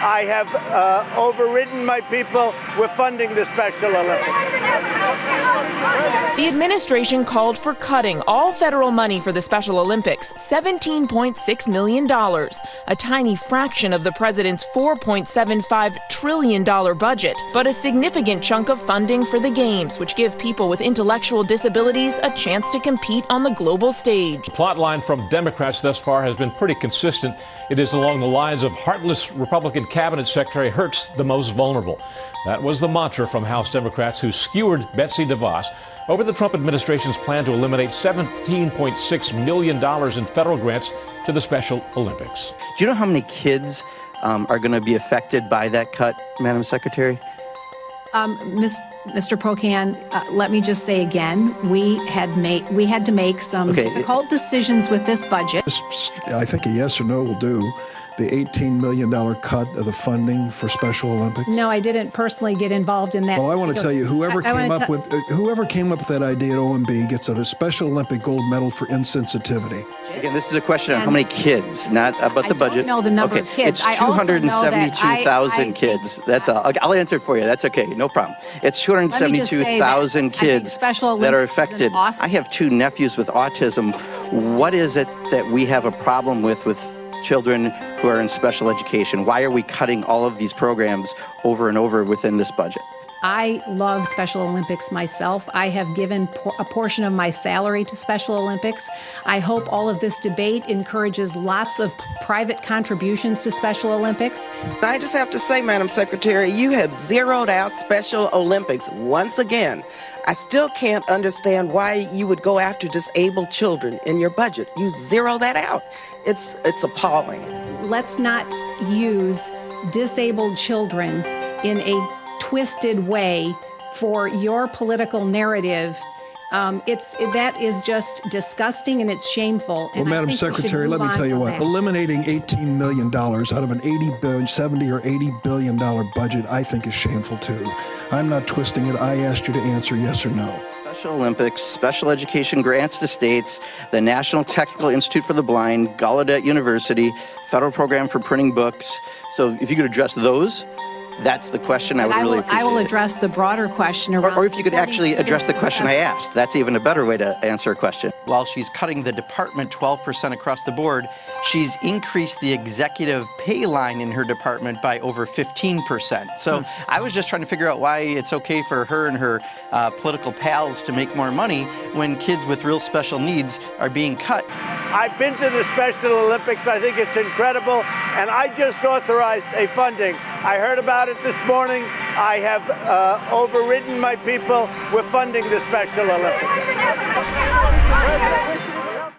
I have overridden my people. We're funding the Special Olympics. The administration called for cutting all federal money for the Special Olympics, $17.6 million, a tiny fraction of the president's $4.75 trillion budget, but a significant chunk of funding for the Games, which give people with intellectual disabilities a chance to compete on the global stage. The plot line from Democrats thus far has been pretty consistent. It is along the lines of heartless Republican Cabinet Secretary hurts the most vulnerable. That was the mantra from House Democrats who skewered Betsy DeVos over the Trump administration's plan to eliminate $17.6 million in federal grants to the Special Olympics. Do you know how many kids are going to be affected by that cut, Madam Secretary? Mr. Procan, let me just say again, we had to make some difficult decisions with this budget. I think a yes or no will do. The $18 million cut of the funding for Special Olympics? No, I didn't personally get involved in that. Well, I want to tell you, whoever came up with that idea at OMB gets a Special Olympic gold medal for insensitivity. Again, this is a question of how many kids, not about the budget. I don't know the number of kids. It's 272,000 kids. That's all. I'll answer it for you. That's okay. No problem. It's 272,000 kids that are affected. I have two nephews with autism. What is it that we have a problem with children who are in special education? Why are we cutting all of these programs over and over within this budget? I love Special Olympics myself. I have given a portion of my salary to Special Olympics. I hope all of this debate encourages lots of private contributions to Special Olympics. I just have to say, Madam Secretary, you have zeroed out Special Olympics once again. I still can't understand why you would go after disabled children in your budget. You zero that out. It's appalling. Let's not use disabled children in a twisted way for your political narrative. That is just disgusting and it's shameful. Well, Madam Secretary, let me tell you what, eliminating $18 million out of an $70 or $80 billion budget, I think is shameful too. I'm not twisting it. I asked you to answer yes or no. Special Olympics, special education grants to states, the National Technical Institute for the Blind, Gallaudet University, federal program for printing books. So if you could address those, that's the question. I would really appreciate it. I will address the broader question around. Or if you could actually address the question I asked. That's even a better way to answer a question. While she's cutting the department 12% across the board, she's increased the executive pay line in her department by over 15%. So I was just trying to figure out why it's okay for her and her political pals to make more money when kids with real special needs are being cut. I've been to the Special Olympics. I think it's incredible. And I just authorized a funding. I heard about it this morning. I have overridden my people. We're funding the Special Olympics.